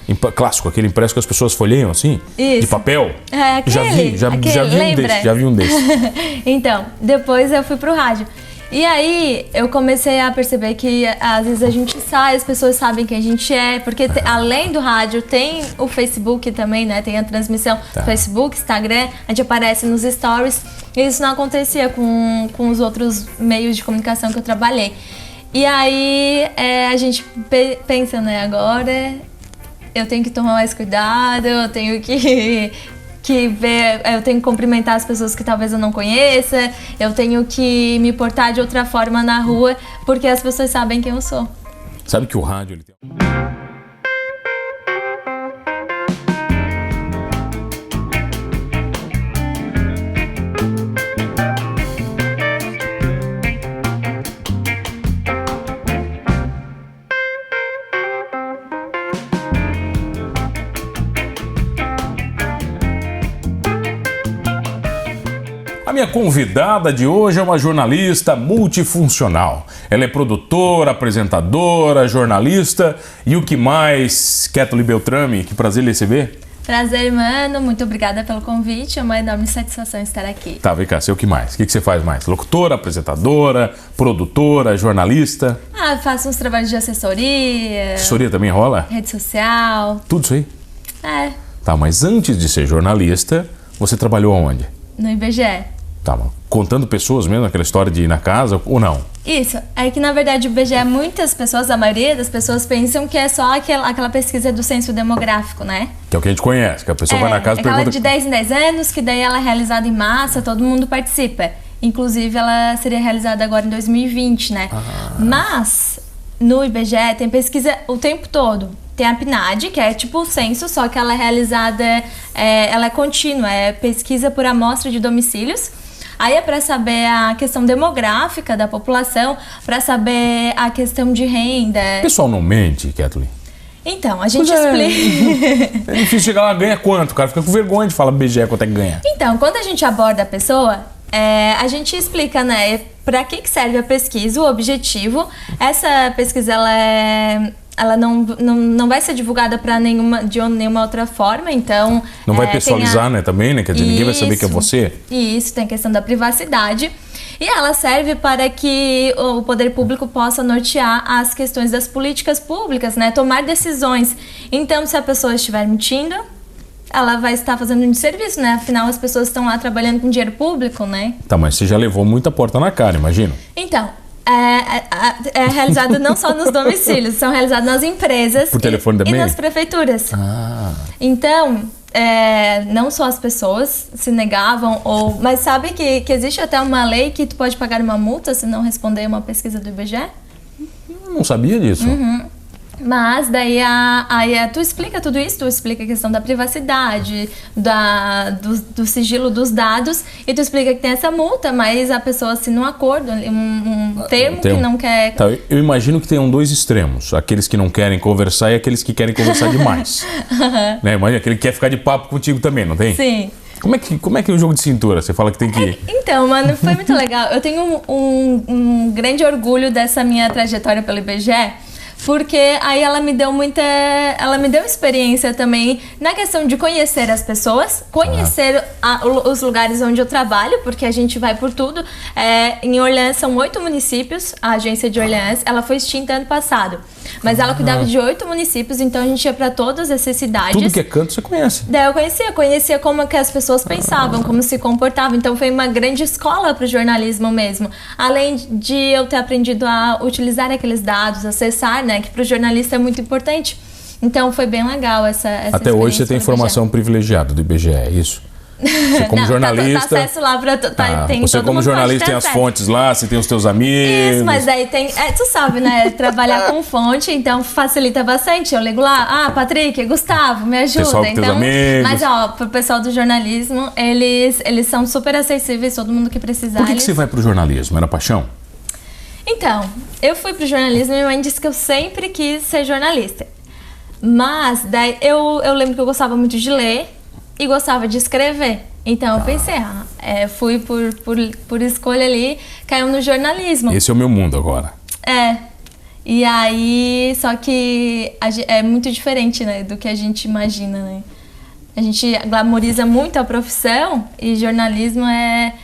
impresso. Clássico, aquele impresso que as pessoas folheiam assim? Isso. De papel? É, aquele. Já vi um desses. Então, depois eu fui pro rádio. E aí, eu comecei a perceber que às vezes a gente sai, as pessoas sabem quem a gente é, porque além do rádio, tem o Facebook também, né? Tem a transmissão do Facebook, Instagram, a gente aparece nos stories. E isso não acontecia com os outros meios de comunicação que eu trabalhei. E aí, a gente pensa, né? Agora eu tenho que tomar mais cuidado, eu tenho que ver, eu tenho que cumprimentar as pessoas que talvez eu não conheça, eu tenho que me portar de outra forma na rua, porque as pessoas sabem quem eu sou. Sabe que o rádio, ele tem... A minha convidada de hoje é uma jornalista multifuncional. Ela é produtora, apresentadora, jornalista e o que mais? Kathleen Beltrame, que prazer lhe receber. Prazer, mano. Muito obrigada pelo convite. É uma enorme satisfação estar aqui. Tá, vem cá, sei o que mais? O que você faz mais? Locutora, apresentadora, produtora, jornalista? Faço uns trabalhos de assessoria. Assessoria também rola? Rede social. Tudo isso aí? É. Tá, mas antes de ser jornalista, você trabalhou aonde? No IBGE. Tá, contando pessoas mesmo, aquela história de ir na casa ou não? Isso, é que na verdade o IBGE, muitas pessoas, a maioria das pessoas pensam que é só aquela pesquisa do censo demográfico, né? Que é o que a gente conhece, que a pessoa vai na casa e pergunta... aquela de 10 em 10 anos, que daí ela é realizada em massa, todo mundo participa. Inclusive ela seria realizada agora em 2020, né? Mas no IBGE tem pesquisa o tempo todo. Tem a PNAD, que é tipo o censo, só que ela é realizada, ela é contínua, é pesquisa por amostra de domicílios. Aí é para saber a questão demográfica da população, para saber a questão de renda. O pessoal não mente, Kathleen? Então, a gente explica... É difícil chegar lá, ganha quanto? O cara fica com vergonha de falar BGE quanto é que ganha. Então, quando a gente aborda a pessoa, a gente explica, né, para que serve a pesquisa, o objetivo. Essa pesquisa, ela não vai ser divulgada de nenhuma outra forma, então... Não vai pessoalizar, né, também, né? Quer dizer, ninguém vai saber que é você. Isso, tem a questão da privacidade. E ela serve para que o poder público possa nortear as questões das políticas públicas, né? Tomar decisões. Então, se a pessoa estiver mentindo, ela vai estar fazendo um desserviço, né? Afinal, as pessoas estão lá trabalhando com dinheiro público, né? Tá, mas você já levou muita porta na cara, imagino. Então... É realizado não só nos domicílios, são realizados nas empresas por telefone também? E nas prefeituras. Então, não só as pessoas se negavam, mas sabe que existe até uma lei que tu pode pagar uma multa se não responder uma pesquisa do IBGE? Eu não sabia disso. Mas daí tu explica tudo isso, tu explica a questão da privacidade, do sigilo dos dados, e tu explica que tem essa multa, mas a pessoa assina um acordo, um termo que não quer... Tá, eu imagino que tenham dois extremos, aqueles que não querem conversar e aqueles que querem conversar demais. Né? Imagina, aquele que quer ficar de papo contigo também, não tem? Sim. Como é que é o jogo de cintura? Você fala que tem que... Então, mano, foi muito legal. Eu tenho um grande orgulho dessa minha trajetória pelo IBGE, porque aí ela me deu experiência também na questão de conhecer as pessoas, conhecer os lugares onde eu trabalho, porque a gente vai por tudo. Em Orleans são 8 municípios, a agência de Orleans, ela foi extinta ano passado. Mas ela cuidava de 8 municípios, então a gente ia para todas essas cidades. Tudo que é canto você conhece. Daí eu conhecia como que as pessoas pensavam, como se comportavam. Então foi uma grande escola para o jornalismo mesmo. Além de eu ter aprendido a utilizar aqueles dados, acessar, né, que para o jornalista é muito importante. Então foi bem legal essa Até hoje você tem informação privilegiada do IBGE, é isso? Você como jornalista... Tá acesso lá pra... você como jornalista tem as fontes lá, você tem os teus amigos... Isso, mas daí tem... tu sabe, né? Trabalhar com fonte, então facilita bastante. Eu ligo lá, Patrick, Gustavo, me ajuda. Pessoal com teus amigos. Mas, pro pessoal do jornalismo, eles são super acessíveis, todo mundo que precisar. Por que você vai pro jornalismo? Era paixão? Então, eu fui pro jornalismo e minha mãe disse que eu sempre quis ser jornalista. Mas, daí, eu lembro que eu gostava muito de ler e gostava de escrever. Então eu pensei, fui por escolha ali, caiu no jornalismo. Esse é o meu mundo agora. E aí, só que é muito diferente, né, do que a gente imagina, né? A gente glamoriza muito a profissão e jornalismo é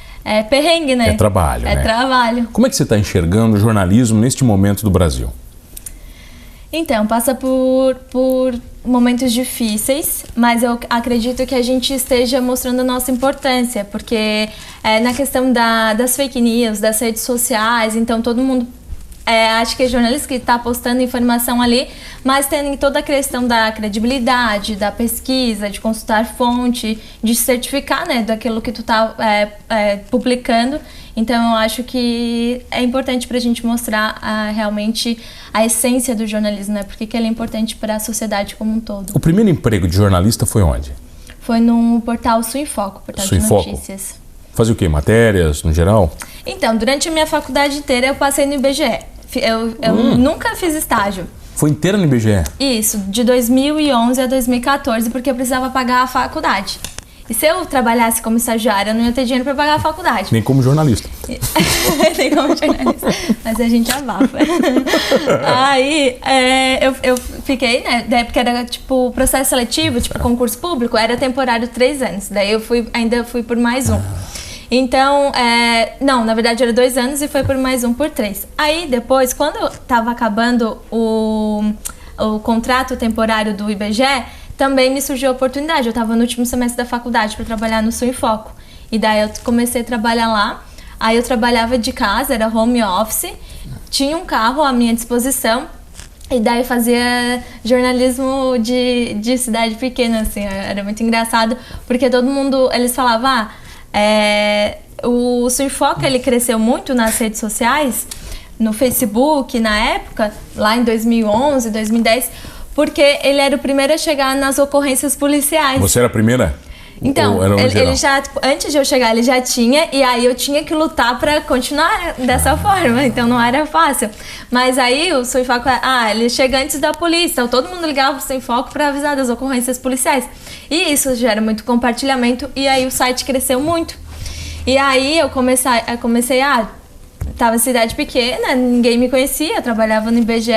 perrengue, né? É trabalho, né? É trabalho. Como é que você está enxergando o jornalismo neste momento do Brasil? Então, passa por momentos difíceis, mas eu acredito que a gente esteja mostrando a nossa importância, porque na questão das fake news, das redes sociais, então todo mundo acho que é jornalista que está postando informação ali, mas tem toda a questão da credibilidade, da pesquisa, de consultar fonte, de certificar, né, daquilo que tu está publicando. Então eu acho que é importante para a gente mostrar realmente a essência do jornalismo, né, porque que ele é importante para a sociedade como um todo. O primeiro emprego de jornalista foi onde? Foi no portal Suinfoco, portal de notícias. Fazia o quê? Matérias, no geral? Então, durante a minha faculdade inteira eu passei no IBGE. Eu nunca fiz estágio. Foi inteira no IBGE? Isso, de 2011 a 2014, porque eu precisava pagar a faculdade. E se eu trabalhasse como estagiária, eu não ia ter dinheiro para pagar a faculdade. Nem como jornalista. Nem como jornalista. Mas a gente abafa. Aí, eu fiquei, né? Daí porque era tipo processo seletivo, tipo concurso público, era temporário 3 anos. Daí eu ainda fui por mais um. Então, não, na verdade era 2 anos e foi por mais um por 3. Aí depois, quando eu tava acabando o contrato temporário do IBGE, também me surgiu a oportunidade. Eu estava no último semestre da faculdade para trabalhar no Suinfoco. E daí eu comecei a trabalhar lá. Aí eu trabalhava de casa, era home office, tinha um carro à minha disposição. E daí fazia jornalismo de cidade pequena, assim. Era muito engraçado, porque todo mundo, eles falavam, o Suinfoco, ele cresceu muito nas redes sociais, no Facebook, na época, lá em 2011, 2010, porque ele era o primeiro a chegar nas ocorrências policiais. Você era a primeira? Então, ele já, tipo, antes de eu chegar, ele já tinha, e aí eu tinha que lutar pra continuar dessa forma, então não era fácil. Mas aí o Suinfoco, ele chega antes da polícia, então todo mundo ligava pro Suinfoco pra avisar das ocorrências policiais. E isso gera muito compartilhamento, e aí o site cresceu muito. E aí eu comecei tava em cidade pequena, ninguém me conhecia, eu trabalhava no IBGE,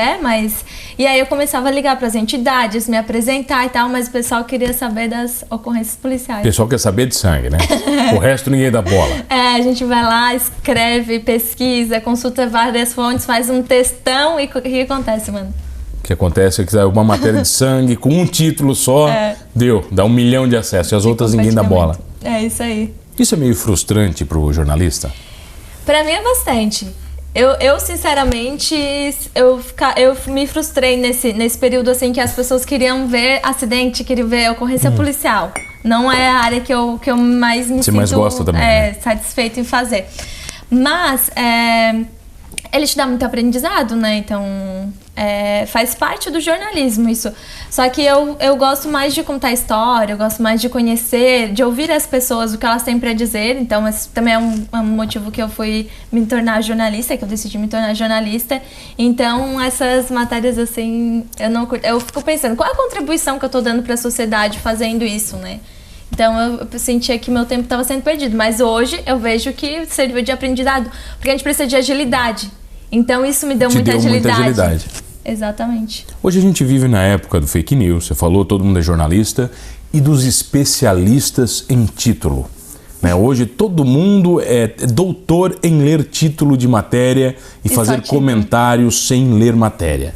e aí eu começava a ligar para as entidades, me apresentar e tal, mas o pessoal queria saber das ocorrências policiais. O pessoal quer saber de sangue, né? O resto ninguém dá bola. A gente vai lá, escreve, pesquisa, consulta várias fontes, faz um textão e o que acontece, mano? O que acontece é que uma matéria de sangue com um título só, dá 1 milhão de acessos, e as outras ninguém dá bola. É isso aí. Isso é meio frustrante pro jornalista? Pra mim é bastante. Eu sinceramente, eu me frustrei nesse período, assim, que as pessoas queriam ver acidente, queriam ver ocorrência policial. Não é a área que eu mais me sinto mais gosta também, né? Satisfeito em fazer. Mas ele te dá muito aprendizado, né? Então, faz parte do jornalismo isso. Só que eu gosto mais de contar história, eu gosto mais de conhecer, de ouvir as pessoas, o que elas têm para dizer. Então, esse também é um motivo que eu fui me tornar jornalista, que eu decidi me tornar jornalista. Então, essas matérias, assim, eu não curto. Eu fico pensando, qual é a contribuição que eu tô dando para a sociedade fazendo isso, né? Então, eu sentia que meu tempo estava sendo perdido. Mas hoje, eu vejo que serviu de aprendizado, porque a gente precisa de agilidade. Então isso me deu muita agilidade. Exatamente. Hoje a gente vive na época do fake news, você falou, todo mundo é jornalista, e dos especialistas em título. Né? Hoje todo mundo é doutor em ler título de matéria e fazer comentários sem ler matéria.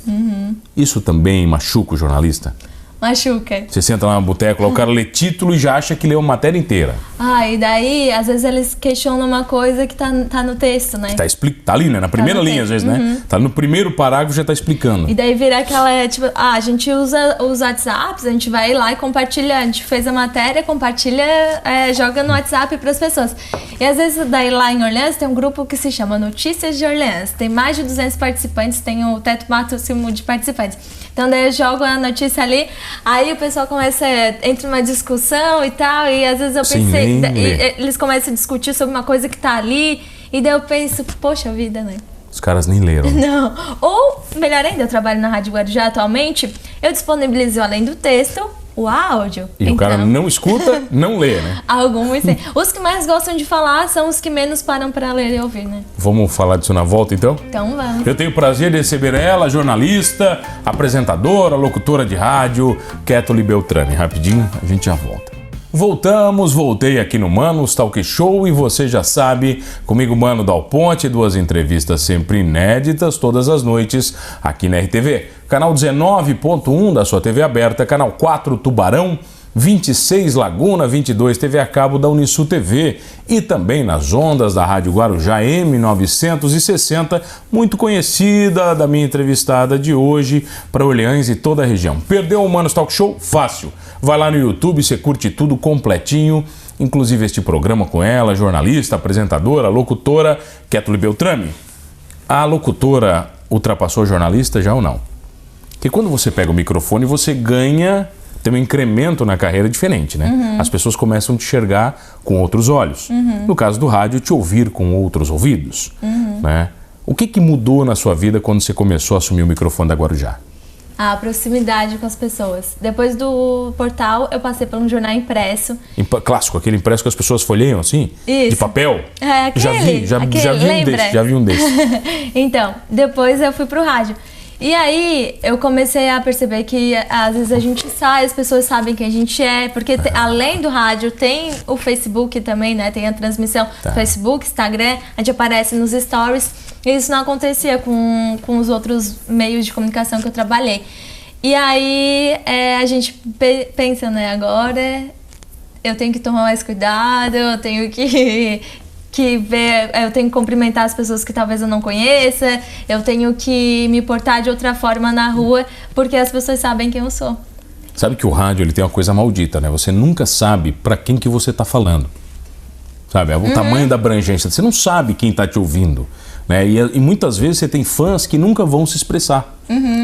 Isso também machuca o jornalista? Machuca. Você senta lá no boteco, lá o cara lê título e já acha que leu a matéria inteira. E daí, às vezes eles questionam uma coisa que tá no texto, né? Tá ali, né? Na primeira linha, às vezes, né? Tá no primeiro parágrafo, já tá explicando. E daí vira aquela, tipo, a gente usa os WhatsApps, a gente vai lá e compartilha, a gente fez a matéria, compartilha, joga no WhatsApp pras pessoas. E às vezes, daí lá em Orleans, tem um grupo que se chama Notícias de Orleans. Tem mais de 200 participantes, tem o teto máximo de participantes. Então daí eu jogo a notícia ali, aí o pessoal entra uma discussão e tal, e às vezes eu pensei, eles começam a discutir sobre uma coisa que tá ali, e daí eu penso, poxa vida, né? Os caras nem leram. Não. Ou, melhor ainda, eu trabalho na Rádio Guarujá atualmente, eu disponibilizo além do texto, o áudio. E então, o cara não escuta, não lê, né? Alguns sim. Os que mais gostam de falar são os que menos param para ler e ouvir, né? Vamos falar disso na volta, então? Então vamos. Eu tenho o prazer de receber ela, jornalista, apresentadora, locutora de rádio, Kathleen Beltrame. Rapidinho, a gente já volta. Voltei aqui no Manos Talk Show e você já sabe, comigo Mano Dal Ponte, 2 entrevistas sempre inéditas todas as noites aqui na RTV. Canal 19.1 da sua TV aberta, canal 4 Tubarão, 26 Laguna, 22 TV a cabo da Unisul TV e também nas ondas da Rádio Guarujá M960, muito conhecida da minha entrevistada de hoje para Orleans e toda a região. Perdeu o Manos Talk Show? Fácil. Vai lá no YouTube, você curte tudo completinho, inclusive este programa com ela, jornalista, apresentadora, locutora, Kathleen Beltrame. A locutora ultrapassou a jornalista já ou não? Porque quando você pega o microfone, você ganha, tem um incremento na carreira diferente, né? Uhum. As pessoas começam a te enxergar com outros olhos. Uhum. No caso do rádio, te ouvir com outros ouvidos, né? O que mudou na sua vida quando você começou a assumir o microfone da Guarujá? A proximidade com as pessoas. Depois do portal, eu passei por um jornal impresso. Clássico, aquele impresso que as pessoas folheiam assim? Isso. De papel? É, aquele. Já vi um desses. Então, depois eu fui pro rádio. E aí, eu comecei a perceber que às vezes a gente sai, as pessoas sabem quem a gente é, porque além do rádio, tem o Facebook também, né? Tem a transmissão do Facebook, Instagram, a gente aparece nos stories. E isso não acontecia com os outros meios de comunicação que eu trabalhei. E aí, a gente pensa, né? Agora eu tenho que tomar mais cuidado, eu tenho que ver, eu tenho que cumprimentar as pessoas que talvez eu não conheça, eu tenho que me portar de outra forma na rua, porque as pessoas sabem quem eu sou. Sabe que o rádio ele tem uma coisa maldita, né? Você nunca sabe para quem que você está falando. Sabe? O tamanho da abrangência. Você não sabe quem está te ouvindo. Né? E muitas vezes você tem fãs que nunca vão se expressar,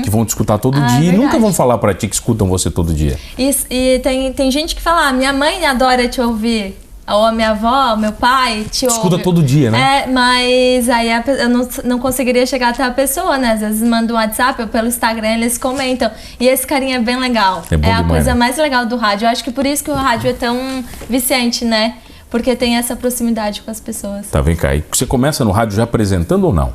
que vão te escutar todo dia e nunca vão falar para ti que escutam você todo dia. E tem gente que fala, minha mãe adora te ouvir. Ou a minha avó, meu pai te ouve. Escuta todo dia, né? Mas aí eu não conseguiria chegar até a pessoa, né? Às vezes manda um WhatsApp ou pelo Instagram, eles comentam. E esse carinha é bem legal. É bom demais, a coisa né? mais legal do rádio. Eu acho que por isso que o rádio é tão viciante, né? Porque tem essa proximidade com as pessoas. Tá, vem cá. E você começa no rádio já apresentando ou não?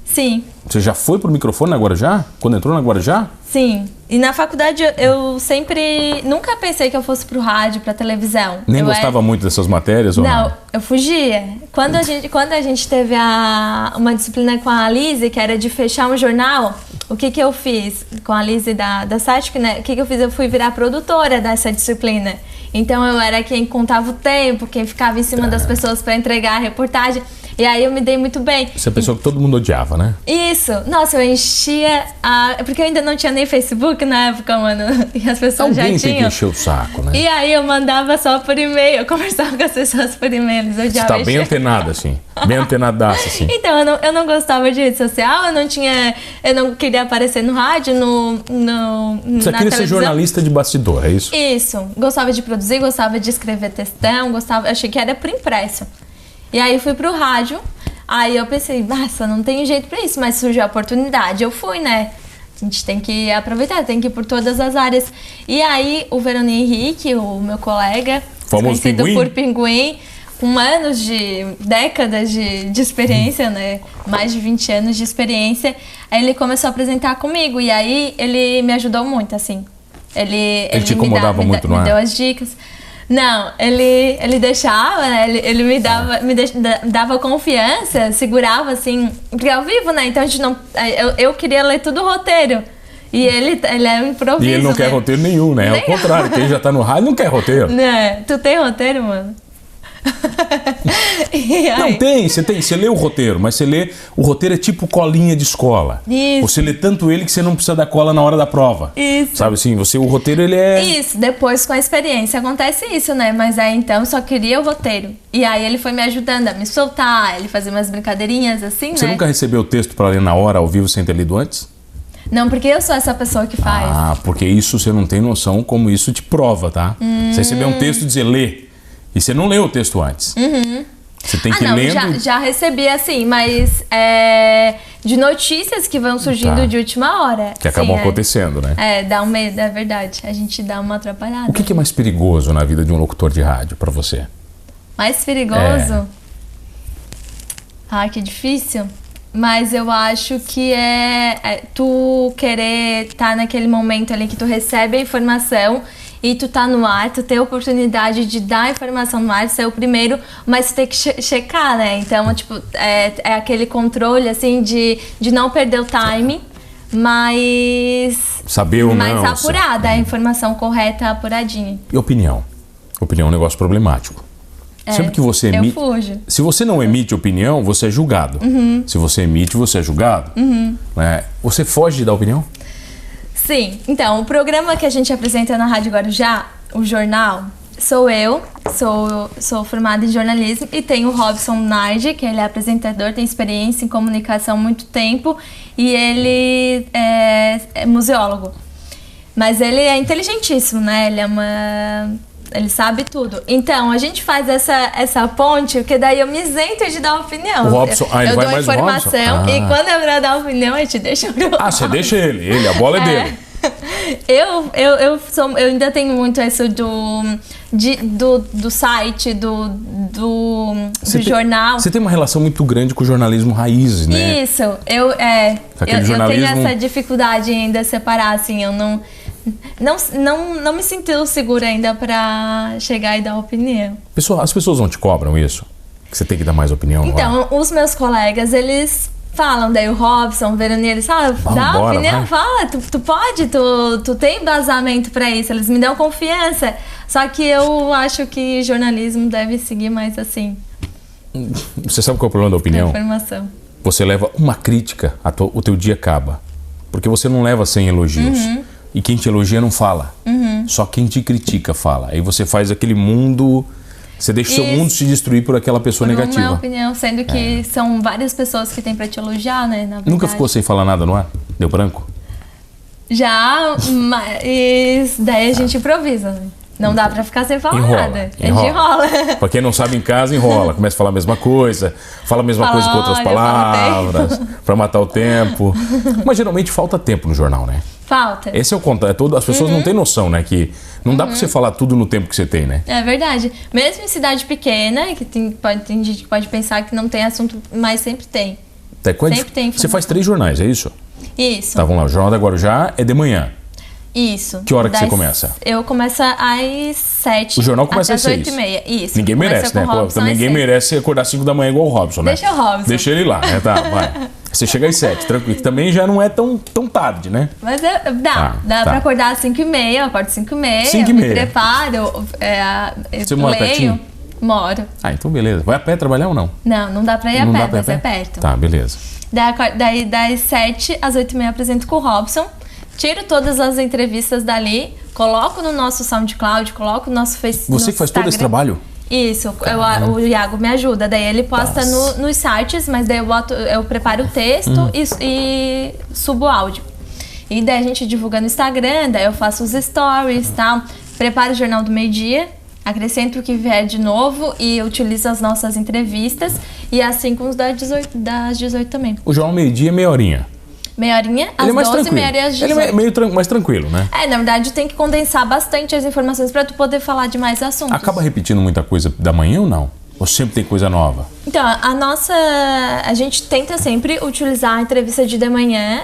Sim. Você já foi pro microfone na Guarujá? Quando entrou na Guarujá? Sim. E na faculdade eu sempre... Nunca pensei que eu fosse pro rádio, pra televisão. Nem gostava muito dessas matérias ou não? Não, eu fugia. Quando a gente teve uma disciplina com a Lise, que era de fechar um jornal, o que eu fiz? Com a Lise da Sática, né? O que eu fiz? Eu fui virar produtora dessa disciplina. Então eu era quem contava o tempo, quem ficava em cima das pessoas para entregar a reportagem. E aí eu me dei muito bem. Você é a pessoa que todo mundo odiava, né? Isso. Nossa, eu enchia porque eu ainda não tinha nem Facebook na época, mano. E as pessoas já tinham. Alguém tem que encher o saco, né? E aí eu mandava só por e-mail. Eu conversava com as pessoas por e-mail. Eles odiavam. Você tá bem antenada, assim. Bem antenadaça, assim. Então, eu não gostava de rede social. Eu não queria aparecer no rádio, Você na queria televisão. ser jornalista de bastidor, é isso? Isso. Gostava de produzir, gostava de escrever textão, achei que era por impresso. E aí fui pro rádio, aí eu pensei, nossa, não tem jeito pra isso, mas surgiu a oportunidade, eu fui, né? A gente tem que aproveitar, tem que ir por todas as áreas. E aí o Verano Henrique, o meu colega, conhecido por Pinguim, com décadas de experiência, né? Mais de 20 anos de experiência, aí ele começou a apresentar comigo, e aí ele me ajudou muito, assim. Ele te incomodava muito, não é? Me deu as dicas. Não, ele deixava, né? Ele me dava confiança, segurava assim, porque é ao vivo, né? Então a gente não. Eu queria ler tudo o roteiro. E ele é um improviso. E ele não quer roteiro nenhum, né? Ao contrário, quem já tá no rádio não quer roteiro. Né? Tu tem roteiro, mano? Não tem, você lê o roteiro, mas você lê, o roteiro é tipo colinha de escola. Isso. Você lê tanto ele que você não precisa da cola na hora da prova. Isso. Sabe assim, o roteiro ele é... Isso, depois com a experiência acontece isso, né? Mas aí então eu só queria o roteiro. E aí ele foi me ajudando a me soltar, ele fazia umas brincadeirinhas assim, Você nunca recebeu o texto pra ler na hora, ao vivo, sem ter lido antes? Não, porque eu sou essa pessoa que faz. Ah, porque isso você não tem noção como isso te prova, tá? Você recebeu um texto e dizer lê. E você não leu o texto antes. Você tem que ir lendo... Já recebi assim, mas de notícias que vão surgindo de última hora. Que acabam acontecendo, né? Dá um medo, é verdade. A gente dá uma atrapalhada. O que é mais perigoso na vida de um locutor de rádio pra você? Mais perigoso? Que difícil. Mas eu acho que é tu querer estar naquele momento ali que tu recebe a informação e tu tá no ar, tu ter a oportunidade de dar a informação no ar, ser o primeiro, mas tu tem que checar, né? Então, tipo, é aquele controle, assim, de não perder o time, mas... Saber ou não. Mais apurada, a informação correta, apuradinha. E opinião? Opinião é um negócio problemático. Sempre que você emite... Eu fujo. Se você não emite opinião, você é julgado. Se você emite, você é julgado. Né? Você foge de dar opinião? Sim. Então, o programa que a gente apresenta na Rádio Guarujá, o jornal, sou eu, sou formada em jornalismo, e tem o Robson Nardi, que ele é apresentador, tem experiência em comunicação há muito tempo, e ele é museólogo. Mas ele é inteligentíssimo, né? Ele sabe tudo. Então, a gente faz essa ponte, porque daí eu me isento de dar opinião. O Robson, ele eu vai dou mais informação, e quando é pra dar opinião, a gente deixa pro Robson. Você deixa ele, a bola é dele. Eu ainda tenho muito isso do site, do jornal. Você tem uma relação muito grande com o jornalismo raiz, né? Isso, eu tenho essa dificuldade ainda de separar, assim, eu não me sinto segura ainda pra chegar e dar opinião. As pessoas não te cobram isso? Que você tem que dar mais opinião? Então, os meus colegas, eles falam, daí o Robson, o Veronier, eles falam, dá opinião, fala, tu pode, tu tem embasamento pra isso, eles me dão confiança. Só que eu acho que jornalismo deve seguir mais assim. Você sabe qual é o problema da opinião? Informação. Você leva uma crítica, o teu dia acaba. Porque você não leva 100 elogios. E quem te elogia não fala. Só quem te critica fala. Aí você faz aquele mundo... Você deixa o seu mundo se destruir por aquela pessoa negativa. Uma opinião, sendo que são várias pessoas que tem pra te elogiar, né? Na verdade. Nunca ficou sem falar nada no ar? Deu branco? Já, mas daí a gente improvisa, né? Não dá pra ficar sem falar nada. A gente enrola. Pra quem não sabe, em casa enrola. Começa a falar a mesma coisa, fala a mesma coisa com outras palavras, pra matar o tempo. Mas geralmente falta tempo no jornal, né? Falta. Esse é o contato. As pessoas não têm noção, né? Que não dá pra você falar tudo no tempo que você tem, né? É verdade. Mesmo em cidade pequena, que tem gente que pode pensar que não tem assunto, mas sempre tem. Sempre tem. Você faz 3 jornais, é isso? Isso. Tá, vamos lá. O Jornal da Guarujá é de manhã. Isso. Que hora que você começa? Eu começo às 7. O jornal começa às 6. 8h30. Isso. Ninguém merece, né? Ninguém merece acordar 5 da manhã igual o Robson, né? Deixa o Robson. Deixa ele lá, né? Tá, vai. Você chega às 7, tranquilo. Que também já não é tão tarde, né? Mas dá pra acordar às 5h30, eu acordo às 5h30. 5h30. Me preparo, Você mora pertinho? Moro. Então beleza. Vai a pé trabalhar ou não? Não dá pra ir a pé, mas é perto. Tá, beleza. Daí das 7 às 8h30 eu apresento com o Robson. Tiro todas as entrevistas dali, coloco no nosso SoundCloud, coloco no nosso Facebook. Você que faz todo esse trabalho? Isso, o Iago me ajuda. Daí ele posta nos sites, mas daí eu preparo o texto e subo o áudio. E daí a gente divulga no Instagram, daí eu faço os stories e tal. Preparo o Jornal do Meio-Dia, acrescento o que vier de novo e utilizo as nossas entrevistas. E assim com os das 18 também. O Jornal Meio-Dia é meia horinha. Meia horinha, às 12, meia horinha às 18. Ele é meio mais tranquilo, né? Na verdade tem que condensar bastante as informações para tu poder falar de mais assuntos. Acaba repetindo muita coisa da manhã ou não? Ou sempre tem coisa nova? Então, a gente tenta sempre utilizar a entrevista de manhã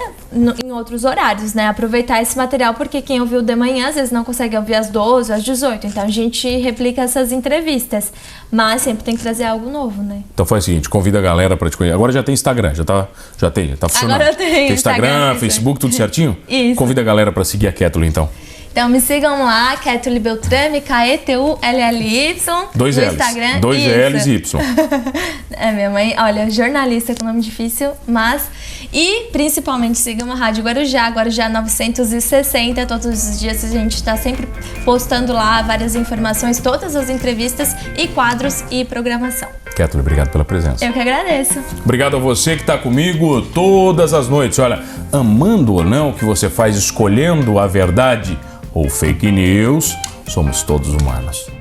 em outros horários, né? Aproveitar esse material, porque quem ouviu de manhã às vezes não consegue ouvir às 12, às 18. Então a gente replica essas entrevistas. Mas sempre tem que trazer algo novo, né? Então faz o seguinte, convida a galera pra te conhecer. Agora já tem Instagram, já tá funcionando. Agora eu tenho. Tem Instagram, Facebook, tudo certinho? Isso. Convida a galera pra seguir a Kétula, então. Então me sigam lá, Kétula Beltrame, Ketully, 2 no L's. Instagram. 2 L's e Y. Minha mãe, olha, jornalista com nome difícil, mas... E principalmente sigam a Rádio Guarujá, Guarujá 960, todos os dias a gente está sempre postando lá várias informações, todas as entrevistas e quadros e programação. Kétula, obrigado pela presença. Eu que agradeço. Obrigado a você que está comigo todas as noites. Olha, amando ou não o que você faz, escolhendo a verdade ou fake news, somos todos humanos.